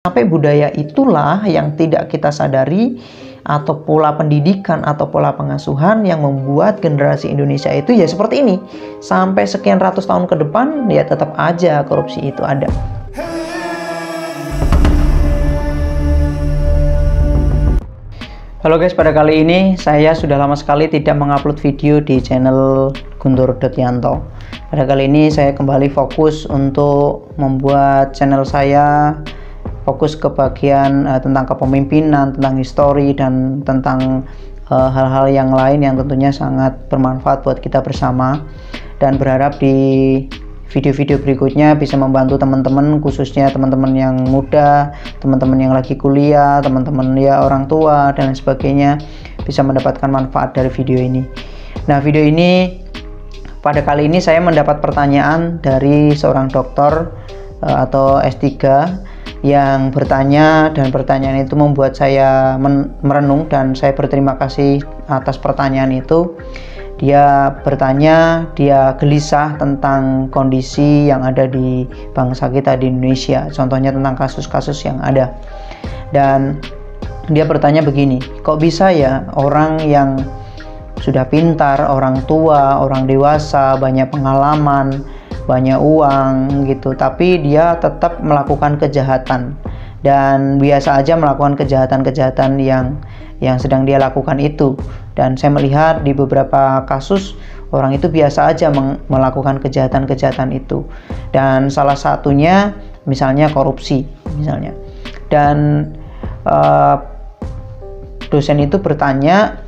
Sampai budaya itulah yang tidak kita sadari, atau pola pendidikan atau pola pengasuhan yang membuat generasi Indonesia itu ya seperti ini. Sampai sekian ratus tahun ke depan ya tetap aja korupsi itu ada. Halo guys, pada kali ini saya sudah lama sekali tidak mengupload video di channel Guntur.Yanto. Pada kali ini saya kembali fokus untuk membuat channel saya fokus ke bagian tentang kepemimpinan, tentang histori, dan tentang hal-hal yang lain yang tentunya sangat bermanfaat buat kita bersama. Dan berharap di video-video berikutnya bisa membantu teman-teman, khususnya teman-teman yang muda, teman-teman yang lagi kuliah, teman-teman ya orang tua dan lain sebagainya, bisa mendapatkan manfaat dari video ini. Nah, video ini pada kali ini saya mendapat pertanyaan dari seorang dokter atau S3 yang bertanya, dan pertanyaan itu membuat saya merenung dan saya berterima kasih atas pertanyaan itu. Dia bertanya, dia gelisah tentang kondisi yang ada di bangsa kita di Indonesia, contohnya tentang kasus-kasus yang ada. Dan dia bertanya begini, kok bisa ya orang yang sudah pintar, orang tua, orang dewasa, banyak pengalaman, banyak uang gitu, tapi dia tetap melakukan kejahatan, dan biasa aja melakukan kejahatan-kejahatan yang sedang dia lakukan itu. Dan saya melihat di beberapa kasus orang itu biasa aja melakukan kejahatan-kejahatan itu, dan salah satunya misalnya korupsi misalnya. Dan dosen itu bertanya,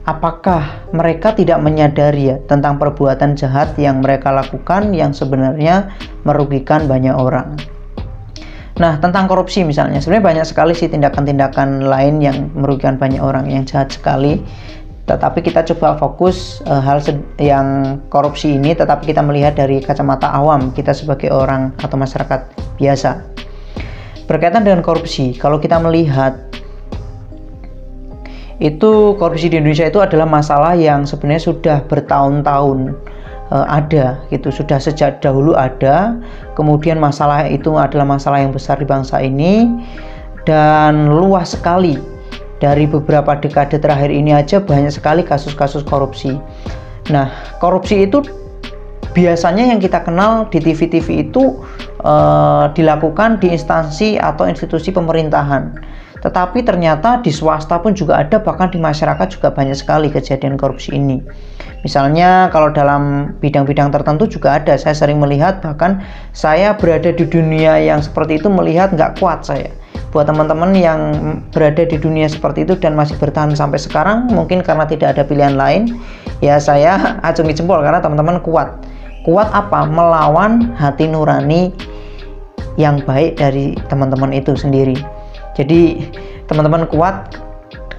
apakah mereka tidak menyadari ya tentang perbuatan jahat yang mereka lakukan yang sebenarnya merugikan banyak orang. Nah, tentang korupsi misalnya, sebenarnya banyak sekali sih tindakan-tindakan lain yang merugikan banyak orang, yang jahat sekali. Tetapi kita coba fokus hal yang korupsi ini, tetapi kita melihat dari kacamata awam, kita sebagai orang atau masyarakat biasa. Berkaitan dengan korupsi, kalau kita melihat itu korupsi di Indonesia itu adalah masalah yang sebenarnya sudah bertahun-tahun ada gitu, sudah sejak dahulu ada. Kemudian masalah itu adalah masalah yang besar di bangsa ini dan luas sekali. Dari beberapa dekade terakhir ini aja banyak sekali kasus-kasus korupsi. Nah, korupsi itu biasanya yang kita kenal di TV-TV itu dilakukan di instansi atau institusi pemerintahan. Tetapi ternyata di swasta pun juga ada, bahkan di masyarakat juga banyak sekali kejadian korupsi ini. Misalnya kalau dalam bidang-bidang tertentu juga ada. Saya sering melihat, bahkan saya berada di dunia yang seperti itu melihat nggak kuat saya. Buat teman-teman yang berada di dunia seperti itu dan masih bertahan sampai sekarang, mungkin karena tidak ada pilihan lain, ya saya acungi jempol karena teman-teman kuat. Kuat apa? Melawan hati nurani yang baik dari teman-teman itu sendiri. Jadi teman-teman kuat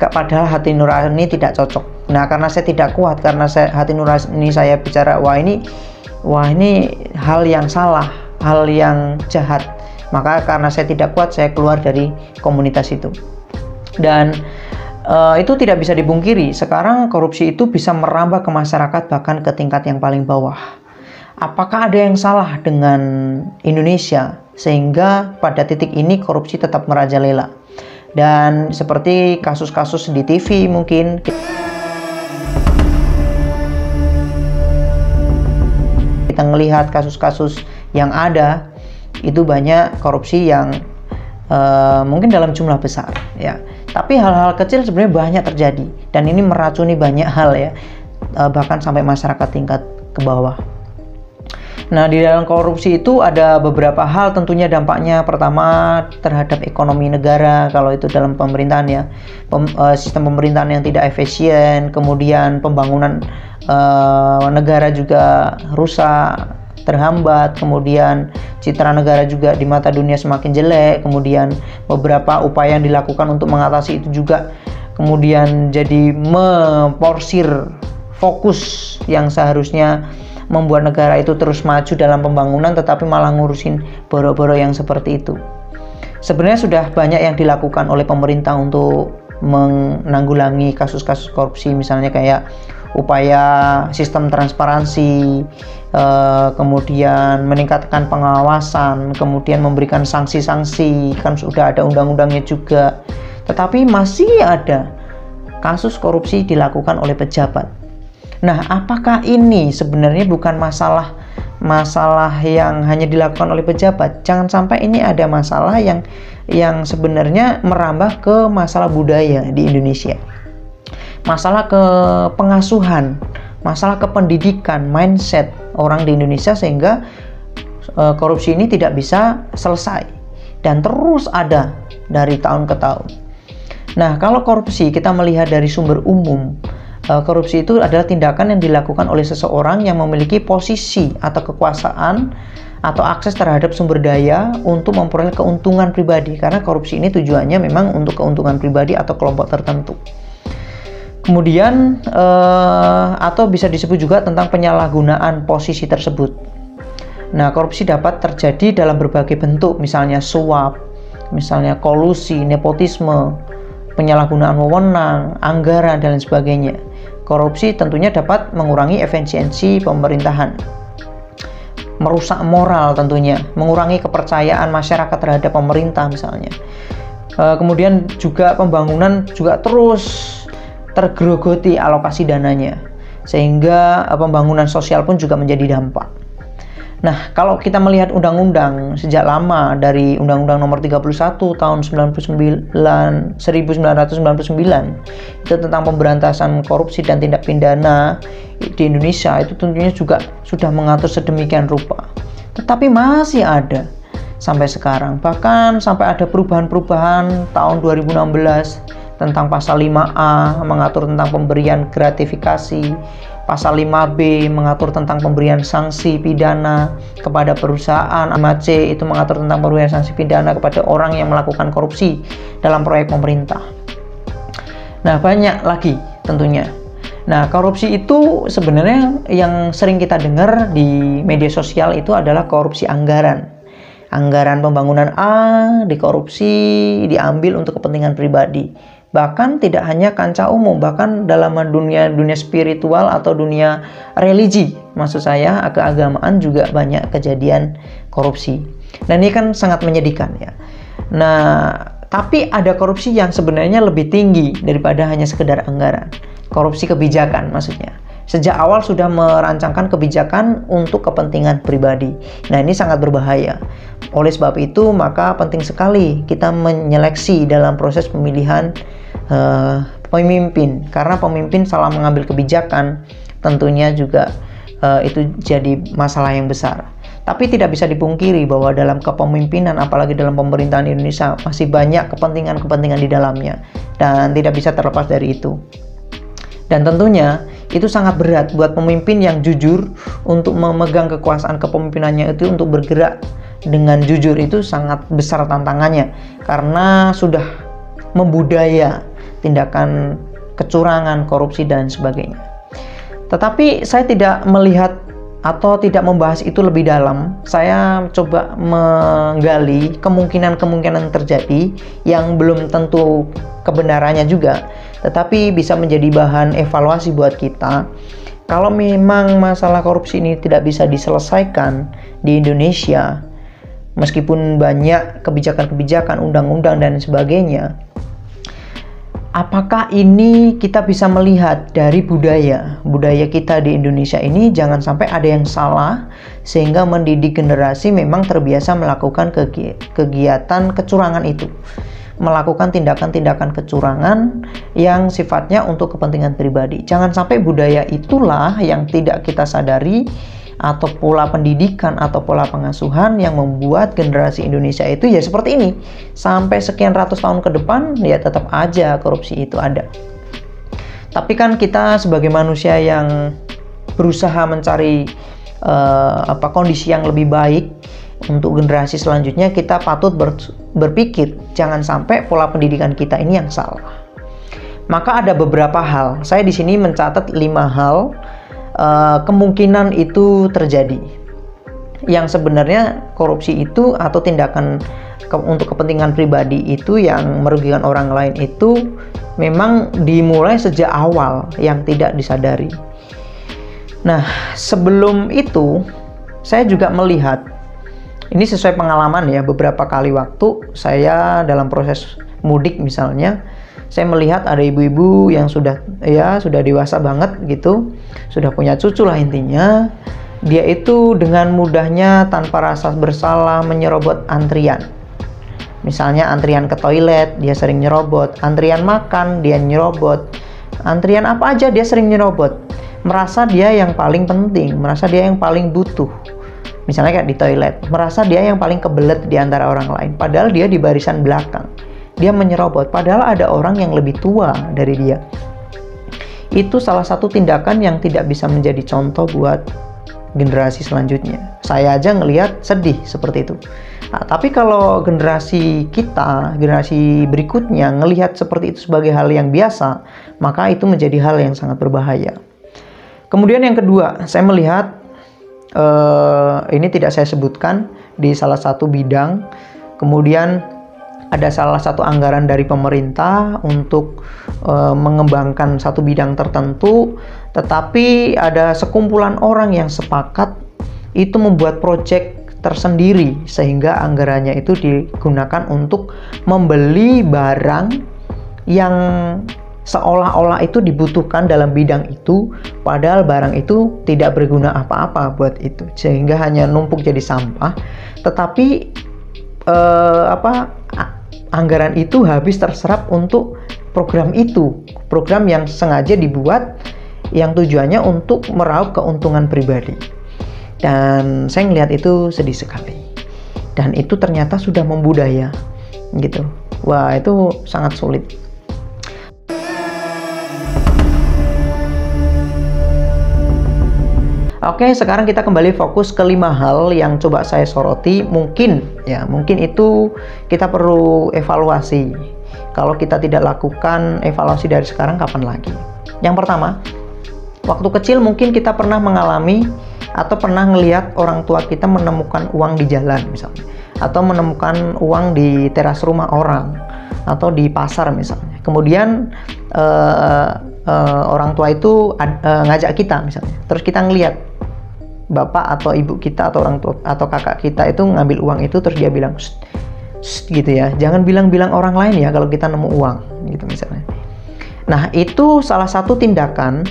padahal hati nurani tidak cocok. Nah, karena saya tidak kuat, karena hati nurani saya bicara wah ini hal yang salah, hal yang jahat, maka karena saya tidak kuat, saya keluar dari komunitas itu. Dan itu tidak bisa dipungkiri, sekarang korupsi itu bisa merambah ke masyarakat, bahkan ke tingkat yang paling bawah. Apakah ada yang salah dengan Indonesia sehingga pada titik ini korupsi tetap merajalela? Dan seperti kasus-kasus di TV mungkin kita melihat kasus-kasus yang ada itu banyak korupsi yang mungkin dalam jumlah besar ya. Tapi hal-hal kecil sebenarnya banyak terjadi dan ini meracuni banyak hal ya, bahkan sampai masyarakat tingkat ke bawah. Nah, di dalam korupsi itu ada beberapa hal tentunya dampaknya. Pertama, terhadap ekonomi negara, kalau itu dalam pemerintahan ya, sistem pemerintahan yang tidak efisien, kemudian pembangunan negara juga rusak, terhambat, kemudian citra negara juga di mata dunia semakin jelek, kemudian beberapa upaya yang dilakukan untuk mengatasi itu juga kemudian jadi memporsir fokus yang seharusnya membuat negara itu terus maju dalam pembangunan, tetapi malah ngurusin boro-boro yang seperti itu. Sebenarnya sudah banyak yang dilakukan oleh pemerintah untuk menanggulangi kasus-kasus korupsi, misalnya kayak upaya sistem transparansi, kemudian meningkatkan pengawasan, kemudian memberikan sanksi-sanksi, kan sudah ada undang-undangnya juga. Tetapi masih ada kasus korupsi dilakukan oleh pejabat. Nah, apakah ini sebenarnya bukan masalah yang hanya dilakukan oleh pejabat? Jangan sampai ini ada masalah yang sebenarnya merambah ke masalah budaya di Indonesia, masalah ke pengasuhan, masalah ke pendidikan, mindset orang di Indonesia, sehingga korupsi ini tidak bisa selesai dan terus ada dari tahun ke tahun. Nah, kalau korupsi kita melihat dari sumber umum, korupsi itu adalah tindakan yang dilakukan oleh seseorang yang memiliki posisi atau kekuasaan atau akses terhadap sumber daya untuk memperoleh keuntungan pribadi, karena korupsi ini tujuannya memang untuk keuntungan pribadi atau kelompok tertentu. Kemudian atau bisa disebut juga tentang penyalahgunaan posisi tersebut. Nah, korupsi dapat terjadi dalam berbagai bentuk, misalnya suap, misalnya kolusi, nepotisme, penyalahgunaan wewenang, anggaran, dan lain sebagainya. Korupsi tentunya dapat mengurangi efisiensi pemerintahan, merusak moral tentunya, mengurangi kepercayaan masyarakat terhadap pemerintah misalnya. Kemudian juga pembangunan juga terus tergerogoti alokasi dananya, sehingga pembangunan sosial pun juga menjadi dampak. Nah, kalau kita melihat undang-undang sejak lama, dari Undang-Undang Nomor 31 tahun 1999 itu tentang pemberantasan korupsi dan tindak pidana di Indonesia, itu tentunya juga sudah mengatur sedemikian rupa. Tetapi masih ada sampai sekarang, bahkan sampai ada perubahan-perubahan tahun 2016 tentang pasal 5A mengatur tentang pemberian gratifikasi, pasal 5B mengatur tentang pemberian sanksi pidana kepada perusahaan, 5C itu mengatur tentang pemberian sanksi pidana kepada orang yang melakukan korupsi dalam proyek pemerintah. Nah, banyak lagi tentunya. Nah, korupsi itu sebenarnya yang sering kita dengar di media sosial itu adalah korupsi anggaran. Anggaran pembangunan A dikorupsi, diambil untuk kepentingan pribadi. Bahkan tidak hanya kancah umum, bahkan dalam dunia spiritual atau dunia religi, maksud saya keagamaan juga banyak kejadian korupsi. Dan ini kan sangat menyedihkan ya. Nah, tapi ada korupsi yang sebenarnya lebih tinggi daripada hanya sekedar anggaran. Korupsi kebijakan maksudnya. Sejak awal sudah merancangkan kebijakan untuk kepentingan pribadi. Nah, ini sangat berbahaya. Oleh sebab itu, maka penting sekali kita menyeleksi dalam proses pemilihan pemimpin, karena pemimpin salah mengambil kebijakan tentunya juga itu jadi masalah yang besar. Tapi tidak bisa dipungkiri bahwa dalam kepemimpinan, apalagi dalam pemerintahan Indonesia, masih banyak kepentingan-kepentingan di dalamnya dan tidak bisa terlepas dari itu. Dan tentunya itu sangat berat buat pemimpin yang jujur untuk memegang kekuasaan kepemimpinannya itu, untuk bergerak dengan jujur itu sangat besar tantangannya, karena sudah membudaya tindakan kecurangan, korupsi, dan sebagainya. Tetapi saya tidak melihat atau tidak membahas itu lebih dalam. Saya coba menggali kemungkinan-kemungkinan terjadi yang belum tentu kebenarannya juga, tetapi bisa menjadi bahan evaluasi buat kita. Kalau memang masalah korupsi ini tidak bisa diselesaikan di Indonesia, meskipun banyak kebijakan-kebijakan, undang-undang, dan sebagainya, apakah ini kita bisa melihat dari budaya kita di Indonesia ini, jangan sampai ada yang salah sehingga mendidik generasi memang terbiasa melakukan kegiatan kecurangan itu, melakukan tindakan-tindakan kecurangan yang sifatnya untuk kepentingan pribadi. Jangan sampai budaya itulah yang tidak kita sadari, atau pola pendidikan atau pola pengasuhan yang membuat generasi Indonesia itu ya seperti ini. Sampai sekian ratus tahun ke depan ya tetap aja korupsi itu ada. Tapi kan kita sebagai manusia yang berusaha mencari kondisi yang lebih baik untuk generasi selanjutnya, kita patut berpikir jangan sampai pola pendidikan kita ini yang salah. Maka ada beberapa hal. Saya di sini mencatat 5 hal kemungkinan itu terjadi, yang sebenarnya korupsi itu atau tindakan untuk kepentingan pribadi itu yang merugikan orang lain itu memang dimulai sejak awal yang tidak disadari. Nah, sebelum itu saya juga melihat, ini sesuai pengalaman ya, beberapa kali waktu saya dalam proses mudik misalnya, saya melihat ada ibu-ibu yang sudah dewasa banget gitu, sudah punya cucu lah intinya. Dia itu dengan mudahnya tanpa rasa bersalah menyerobot antrian. Misalnya antrian ke toilet, dia sering nyerobot. Antrian makan, dia nyerobot. Antrian apa aja dia sering nyerobot. Merasa dia yang paling penting, merasa dia yang paling butuh. Misalnya kayak di toilet, merasa dia yang paling kebelet di antara orang lain. Padahal dia di barisan belakang. Dia menyerobot, padahal ada orang yang lebih tua dari dia. Itu salah satu tindakan yang tidak bisa menjadi contoh buat generasi selanjutnya. Saya aja ngelihat sedih seperti itu. Nah, tapi kalau generasi kita, generasi berikutnya ngelihat seperti itu sebagai hal yang biasa, maka itu menjadi hal yang sangat berbahaya. Kemudian yang kedua, saya melihat ini tidak saya sebutkan di salah satu bidang. Kemudian ada salah satu anggaran dari pemerintah untuk mengembangkan satu bidang tertentu, tetapi ada sekumpulan orang yang sepakat itu membuat proyek tersendiri sehingga anggarannya itu digunakan untuk membeli barang yang seolah-olah itu dibutuhkan dalam bidang itu, padahal barang itu tidak berguna apa-apa buat itu, sehingga hanya numpuk jadi sampah. Tetapi anggaran itu habis terserap untuk program itu, program yang sengaja dibuat yang tujuannya untuk meraup keuntungan pribadi. Dan saya melihat itu sedih sekali. Dan itu ternyata sudah membudaya gitu. Wah, itu sangat sulit. Oke, sekarang kita kembali fokus ke 5 hal yang coba saya soroti. Mungkin itu kita perlu evaluasi. Kalau kita tidak lakukan evaluasi dari sekarang, kapan lagi? Yang pertama, waktu kecil mungkin kita pernah mengalami atau pernah ngelihat orang tua kita menemukan uang di jalan misalnya, atau menemukan uang di teras rumah orang, atau di pasar misalnya. Kemudian orang tua itu ngajak kita misalnya, terus kita ngelihat bapak atau ibu kita atau orang tua atau kakak kita itu ngambil uang itu, terus dia bilang gitu ya, jangan bilang-bilang orang lain ya kalau kita nemu uang gitu misalnya. Nah, itu salah satu tindakan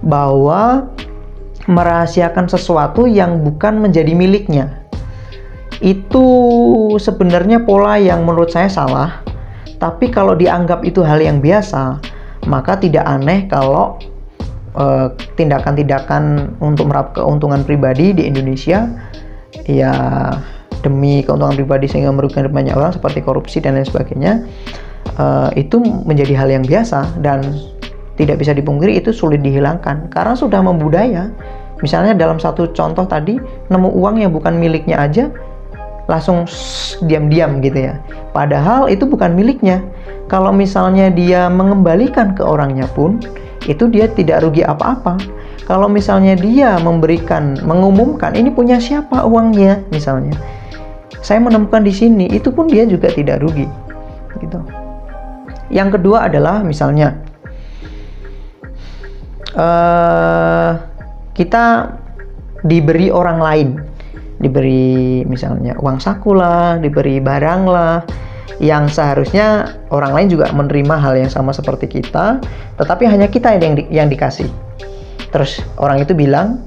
bahwa merahasiakan sesuatu yang bukan menjadi miliknya. Itu sebenarnya pola yang menurut saya salah, tapi kalau dianggap itu hal yang biasa, maka tidak aneh kalau tindakan-tindakan untuk meraup keuntungan pribadi di Indonesia ya demi keuntungan pribadi sehingga merugikan banyak orang seperti korupsi dan lain sebagainya, itu menjadi hal yang biasa dan tidak bisa dipungkiri itu sulit dihilangkan karena sudah membudaya. Misalnya dalam satu contoh tadi, nemu uang yang bukan miliknya aja langsung diam-diam gitu ya, padahal itu bukan miliknya. Kalau misalnya dia mengembalikan ke orangnya pun itu dia tidak rugi apa-apa. Kalau misalnya dia mengumumkan ini punya siapa uangnya misalnya, saya menemukan di sini, itu pun dia juga tidak rugi gitu. Yang kedua adalah misalnya kita diberi orang lain, diberi misalnya uang saku lah, diberi barang lah, yang seharusnya orang lain juga menerima hal yang sama seperti kita, tetapi hanya kita yang dikasih. Terus orang itu bilang,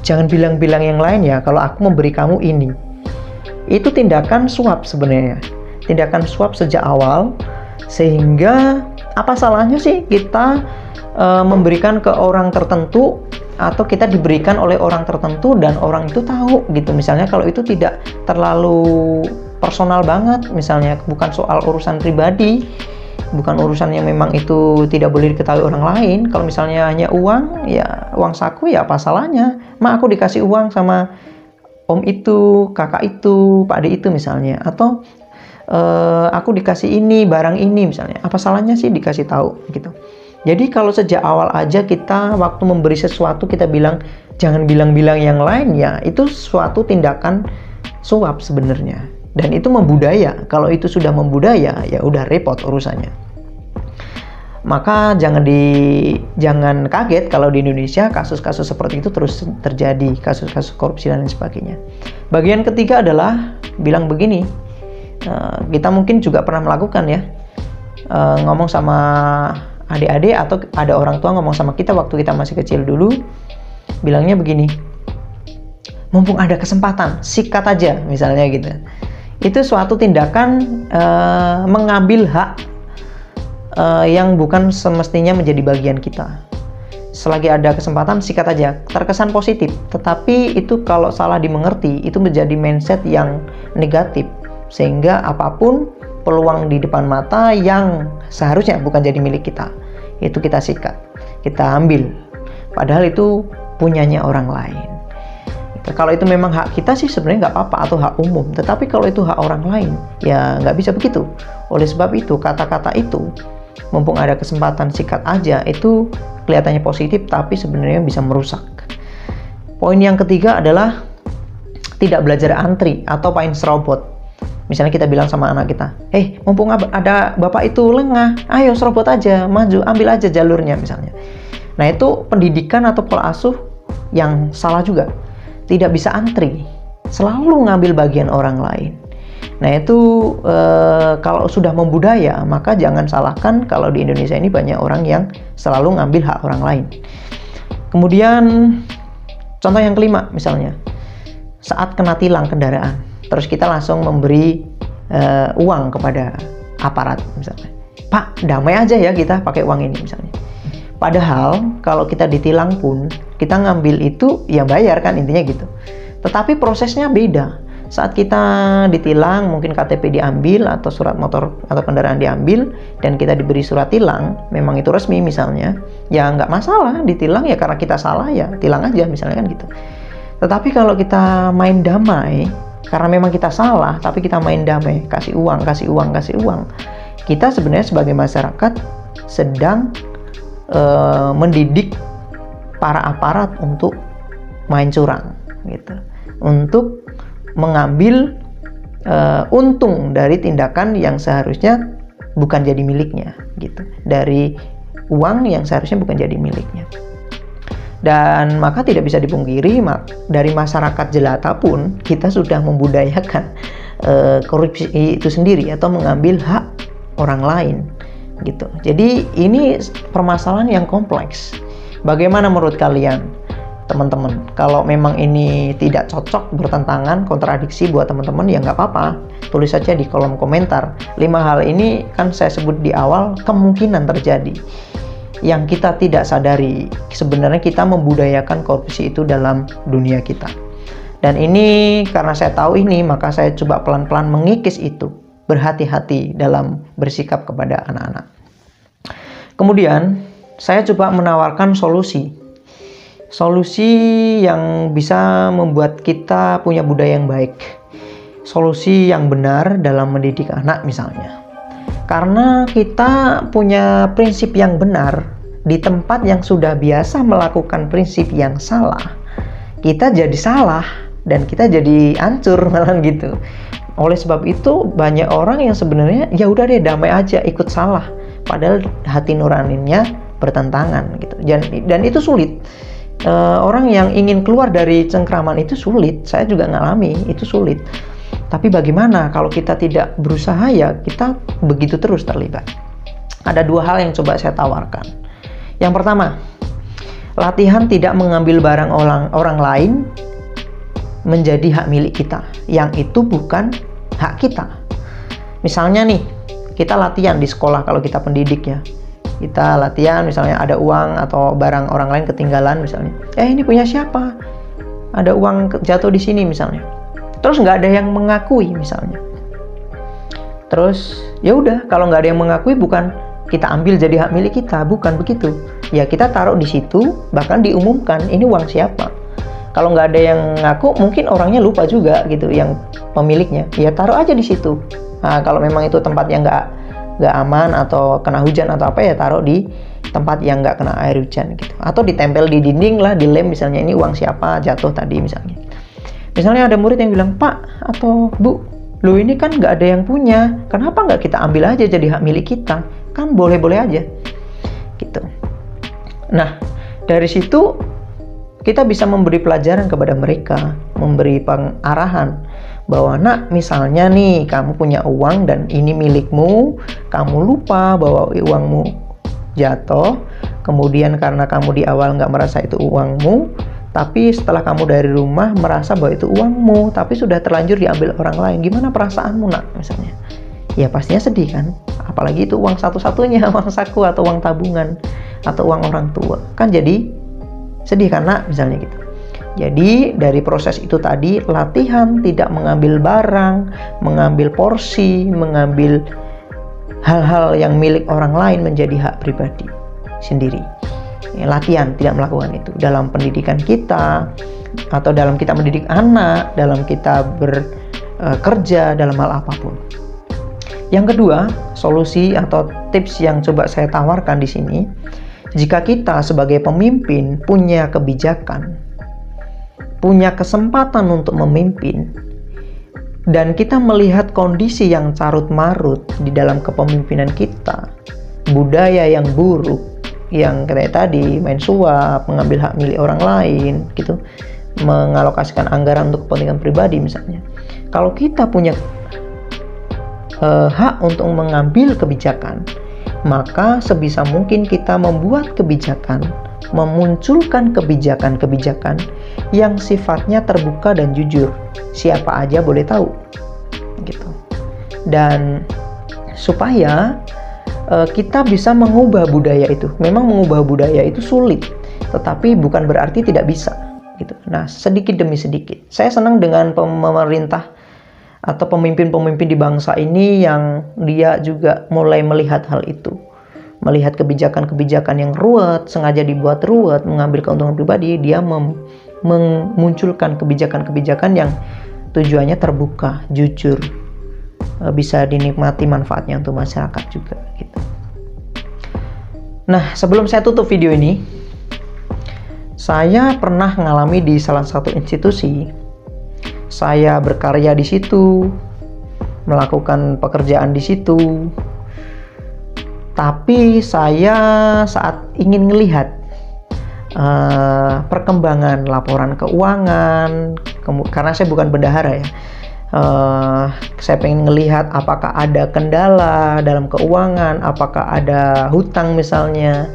jangan bilang-bilang yang lain ya kalau aku memberi kamu ini. Itu tindakan suap sebenarnya, tindakan suap sejak awal. Sehingga apa salahnya sih kita memberikan ke orang tertentu, atau kita diberikan oleh orang tertentu dan orang itu tahu gitu. Misalnya kalau itu tidak terlalu personal banget, misalnya bukan soal urusan pribadi, bukan urusan yang memang itu tidak boleh diketahui orang lain. Kalau misalnya hanya uang, ya uang saku, ya apa salahnya? Aku dikasih uang sama om itu, kakak itu, pak ade itu misalnya, atau aku dikasih ini, barang ini misalnya, apa salahnya sih dikasih tahu gitu. Jadi kalau sejak awal aja kita waktu memberi sesuatu kita bilang jangan bilang-bilang yang lain, ya itu suatu tindakan suap sebenarnya. Dan itu membudaya. Kalau itu sudah membudaya, ya udah repot urusannya. Maka jangan kaget kalau di Indonesia kasus-kasus seperti itu terus terjadi, kasus-kasus korupsi dan lain sebagainya. Bagian ketiga adalah bilang begini, kita mungkin juga pernah melakukan ya, ngomong sama adik-adik atau ada orang tua ngomong sama kita waktu kita masih kecil dulu, bilangnya begini, mumpung ada kesempatan, sikat aja misalnya gitu. Itu suatu tindakan mengambil hak yang bukan semestinya menjadi bagian kita. Selagi ada kesempatan, sikat aja. Terkesan positif, tetapi itu kalau salah dimengerti, itu menjadi mindset yang negatif, sehingga apapun peluang di depan mata yang seharusnya bukan jadi milik kita, itu kita sikat, kita ambil, padahal itu punyanya orang lain. Kalau itu memang hak kita sih sebenarnya nggak apa-apa, atau hak umum. Tetapi kalau itu hak orang lain, ya nggak bisa begitu. Oleh sebab itu, kata-kata itu, mumpung ada kesempatan sikat aja, itu kelihatannya positif, tapi sebenarnya bisa merusak. Poin yang ketiga adalah tidak belajar antri atau main serobot. Misalnya kita bilang sama anak kita, mumpung ada bapak itu lengah, ayo serobot aja, maju, ambil aja jalurnya misalnya. Nah, itu pendidikan atau pola asuh yang salah juga. Tidak bisa antri, selalu ngambil bagian orang lain. Nah, itu kalau sudah membudaya, maka jangan salahkan kalau di Indonesia ini banyak orang yang selalu ngambil hak orang lain. Kemudian contoh yang kelima misalnya, saat kena tilang kendaraan, terus kita langsung memberi uang kepada aparat misalnya, Pak, damai aja ya kita pakai uang ini misalnya. Padahal kalau kita ditilang pun kita ngambil itu ya bayar kan, intinya gitu. Tetapi prosesnya beda. Saat kita ditilang, mungkin KTP diambil atau surat motor atau kendaraan diambil dan kita diberi surat tilang, memang itu resmi misalnya, ya nggak masalah ditilang ya karena kita salah ya tilang aja misalnya kan gitu. Tetapi kalau kita main damai, karena memang kita salah tapi kita main damai, kasih uang, kita sebenarnya sebagai masyarakat sedang mendidik para aparat untuk main curang gitu, untuk mengambil untung dari tindakan yang seharusnya bukan jadi miliknya gitu, dari uang yang seharusnya bukan jadi miliknya. Dan maka tidak bisa dipungkiri, dari masyarakat jelata pun kita sudah membudayakan korupsi itu sendiri atau mengambil hak orang lain gitu. Jadi ini permasalahan yang kompleks. Bagaimana menurut kalian teman-teman? Kalau memang ini tidak cocok, bertentangan, kontradiksi buat teman-teman, ya nggak apa-apa, tulis saja di kolom komentar. 5 hal ini kan saya sebut di awal kemungkinan terjadi, yang kita tidak sadari. Sebenarnya kita membudayakan korupsi itu dalam dunia kita. Dan ini karena saya tahu ini, maka saya coba pelan-pelan mengikis itu. Berhati-hati dalam bersikap kepada anak-anak. Kemudian saya coba menawarkan solusi yang bisa membuat kita punya budaya yang baik, solusi yang benar dalam mendidik anak misalnya. Karena kita punya prinsip yang benar di tempat yang sudah biasa melakukan prinsip yang salah, kita jadi salah dan kita jadi hancur malah gitu. Oleh sebab itu banyak orang yang sebenarnya ya udah deh damai aja, ikut salah, padahal hati nuraninya bertentangan gitu. Dan itu sulit. Orang yang ingin keluar dari cengkraman itu sulit. Saya juga ngalami, itu sulit. Tapi bagaimana kalau kita tidak berusaha, ya kita begitu terus terlibat. Ada 2 hal yang coba saya tawarkan. Yang pertama, latihan tidak mengambil barang orang lain menjadi hak milik kita, yang itu bukan hak kita. Misalnya nih, kita latihan di sekolah, kalau kita pendidik ya, kita latihan misalnya ada uang atau barang orang lain ketinggalan misalnya, ini punya siapa, ada uang jatuh di sini misalnya, terus nggak ada yang mengakui misalnya, terus ya udah, kalau nggak ada yang mengakui, bukan kita ambil jadi hak milik kita, bukan begitu ya, kita taruh di situ, bahkan diumumkan ini uang siapa. Kalau nggak ada yang ngaku, mungkin orangnya lupa juga gitu, yang pemiliknya, ya taruh aja di situ. Nah, kalau memang itu tempat yang nggak aman atau kena hujan atau apa, ya taruh di tempat yang nggak kena air hujan gitu, atau ditempel di dinding lah, dilem misalnya, ini uang siapa jatuh tadi misalnya. Misalnya ada murid yang bilang, Pak atau Bu, lo ini kan nggak ada yang punya, kenapa nggak kita ambil aja jadi hak milik kita? Kan boleh-boleh aja. gitu. Nah, dari situ kita bisa memberi pelajaran kepada mereka, memberi pengarahan bahwa nak, misalnya nih kamu punya uang dan ini milikmu, kamu lupa bahwa uangmu jatuh, kemudian karena kamu di awal nggak merasa itu uangmu, tapi setelah kamu dari rumah merasa bahwa itu uangmu, tapi sudah terlanjur diambil orang lain, gimana perasaanmu nak misalnya? Ya pastinya sedih kan, apalagi itu uang satu-satunya, uang saku atau uang tabungan atau uang orang tua, kan jadi sedih karena misalnya gitu. Jadi dari proses itu tadi, latihan tidak mengambil barang, mengambil porsi, mengambil hal-hal yang milik orang lain menjadi hak pribadi sendiri. Latihan tidak melakukan itu dalam pendidikan kita, atau dalam kita mendidik anak, dalam kita bekerja, dalam hal apapun. Yang kedua, solusi atau tips yang coba saya tawarkan di sini, jika kita sebagai pemimpin punya kebijakan, punya kesempatan untuk memimpin, dan kita melihat kondisi yang carut-marut di dalam kepemimpinan kita, budaya yang buruk, yang kayak tadi main suap, mengambil hak milik orang lain, gitu, mengalokasikan anggaran untuk kepentingan pribadi misalnya. Kalau kita punya hak untuk mengambil kebijakan, maka sebisa mungkin kita membuat kebijakan, memunculkan kebijakan-kebijakan yang sifatnya terbuka dan jujur. Siapa aja boleh tahu, gitu. Dan supaya kita bisa mengubah budaya itu. Memang mengubah budaya itu sulit, tetapi bukan berarti tidak bisa, gitu. Nah, sedikit demi sedikit. Saya senang dengan pemerintah atau pemimpin-pemimpin di bangsa ini yang dia juga mulai melihat hal itu. Melihat kebijakan-kebijakan yang ruwet, sengaja dibuat ruwet, mengambil keuntungan pribadi, dia memunculkan kebijakan-kebijakan yang tujuannya terbuka, jujur, bisa dinikmati manfaatnya untuk masyarakat juga, gitu. Nah, sebelum saya tutup video ini, saya pernah mengalami di salah satu institusi. Saya berkarya di situ, melakukan pekerjaan di situ. Tapi saya saat ingin melihat perkembangan laporan keuangan, karena saya bukan bendahara ya, saya pengen melihat apakah ada kendala dalam keuangan, apakah ada hutang misalnya,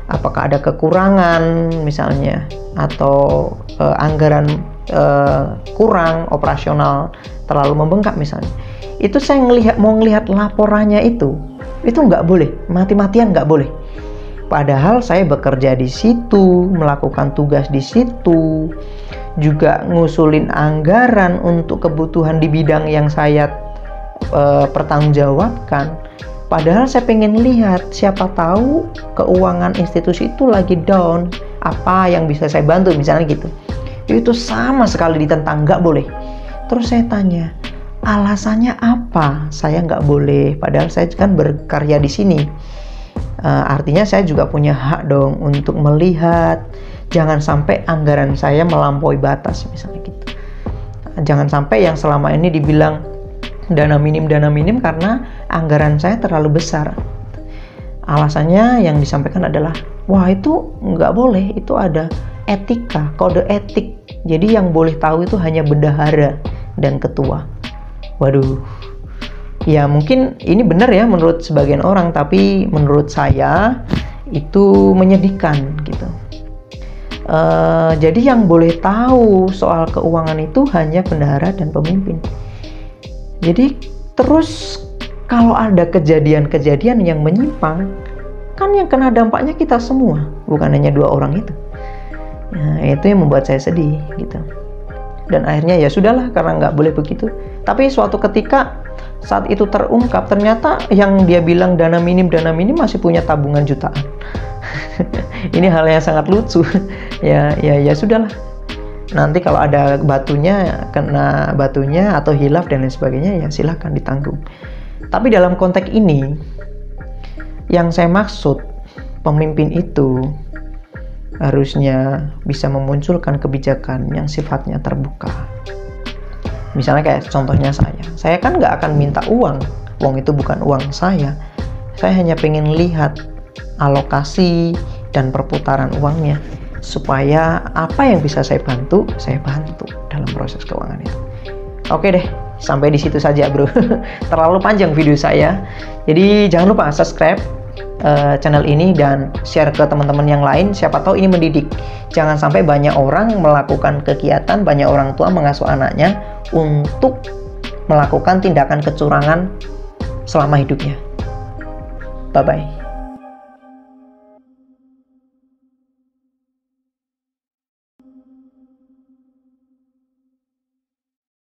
apakah ada kekurangan misalnya, atau anggaran kurang, operasional terlalu membengkak misalnya. Itu saya mau ngelihat laporannya itu nggak boleh, mati-matian nggak boleh. Padahal saya bekerja di situ, melakukan tugas di situ, juga ngusulin anggaran untuk kebutuhan di bidang yang saya pertanggungjawabkan. Padahal saya pengen lihat, siapa tahu keuangan institusi itu lagi down, apa yang bisa saya bantu misalnya gitu. Itu sama sekali ditentang, nggak boleh. Terus saya tanya, alasannya apa saya nggak boleh? Padahal saya kan berkarya di sini. Artinya saya juga punya hak dong untuk melihat, jangan sampai anggaran saya melampaui batas misalnya gitu. Jangan sampai yang selama ini dibilang dana minim karena anggaran saya terlalu besar. Alasannya yang disampaikan adalah, wah itu nggak boleh, itu ada etika, kode etik. Jadi yang boleh tahu itu hanya bendahara dan ketua. Waduh, ya mungkin ini benar ya menurut sebagian orang, tapi menurut saya itu menyedihkan gitu. Jadi yang boleh tahu soal keuangan itu hanya bendahara dan pemimpin. Jadi terus kalau ada kejadian-kejadian yang menyimpang, kan yang kena dampaknya kita semua, bukan hanya dua orang itu. Nah, itu yang membuat saya sedih gitu. Dan akhirnya ya sudahlah, karena nggak boleh begitu. Tapi suatu ketika saat itu terungkap, ternyata yang dia bilang dana minim masih punya tabungan jutaan. Ini hal yang sangat lucu. ya sudahlah. Nanti kalau ada batunya, kena batunya atau hilaf dan lain sebagainya, ya silahkan ditanggung. Tapi dalam konteks ini, yang saya maksud, pemimpin itu harusnya bisa memunculkan kebijakan yang sifatnya terbuka. Misalnya kayak contohnya saya kan nggak akan minta uang itu bukan uang saya hanya pengen lihat alokasi dan perputaran uangnya, supaya apa yang bisa saya bantu dalam proses keuangan itu. Oke deh, sampai di situ saja bro. Terlalu panjang video saya, jadi jangan lupa subscribe channel ini dan share ke teman-teman yang lain, siapa tahu ini mendidik. Jangan sampai banyak orang melakukan kegiatan, banyak orang tua mengasuh anaknya untuk melakukan tindakan kecurangan selama hidupnya. Bye bye.